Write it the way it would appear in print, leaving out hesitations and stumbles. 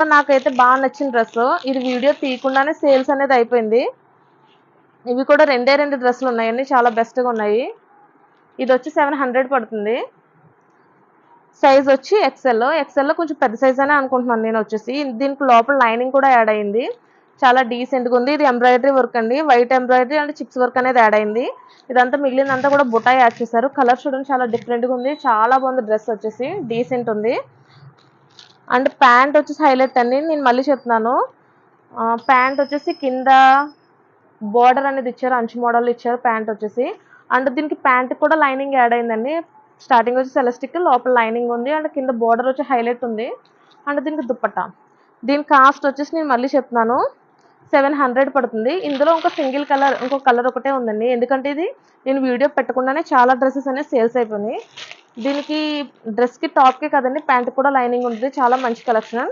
నాకైతే బాగా నచ్చిన డ్రెస్. ఇది వీడియో తీయకుండానే సేల్స్ అనేది అయిపోయింది. ఇవి కూడా రెండే 2 డ్రెస్సులు ఉన్నాయండి. చాలా బెస్ట్‌గా ఉన్నాయి. ఇదొచ్చి 700 పడుతుంది. సైజ్ వచ్చి ఎక్స్ఎల్. ఎక్స్ఎల్‌లో కొంచెం పెద్ద సైజ్ అనే అనుకుంటున్నాను నేనొచ్చేసి. దీనికి లోపల లైనింగ్ కూడా యాడ్ అయింది. చాలా డీసెంట్‌గా ఉంది. ఇది ఎంబ్రాయిడరీ వర్క్ అండి. White embroidery and chips work అనేది యాడ్ అయింది. ఇదంతా మిగిలిందంతా కూడా బుటాయి యాడ్ చేశారు. కలర్ చూడండి చాలా డిఫరెంట్‌గా ఉంది. చాలా బాగుంది డ్రెస్ వచ్చేసి. డీసెంట్ ఉంది. అండ్ ప్యాంట్ వచ్చేసి హైలైట్ అండి. నేను మళ్ళీ చెప్తున్నాను. ప్యాంట్ వచ్చేసి కింద బోర్డర్ అనేది ఇచ్చారు. అంచు మోడల్ ఇచ్చారు ప్యాంట్ వచ్చేసి. అండ్ దీనికి ప్యాంట్ కూడా లైనింగ్ యాడ్ అయిందండి. స్టార్టింగ్ వచ్చి ఎలాస్టిక్, లోపల లైనింగ్ ఉంది. అండ్ కింద బోర్డర్ వచ్చి హైలైట్ ఉంది. అండ్ దీనికి దుపట్టా. దీని కాస్ట్ వచ్చేసి నేను మళ్ళీ చెప్తున్నాను. 700 పడుతుంది. ఇందులో ఇంకో కలర్ ఒకటే ఉందండి. ఎందుకంటే ఇది నేను వీడియో పెట్టకుండానే చాలా డ్రెసెస్ అనేవి సేల్స్ అయిపోయినాయి. దీనికి డ్రెస్‌కి టాప్‌కే కదండీ ప్యాంట్ కూడా లైనింగ్ ఉంటుంది. చాలా మంచి కలెక్షన్.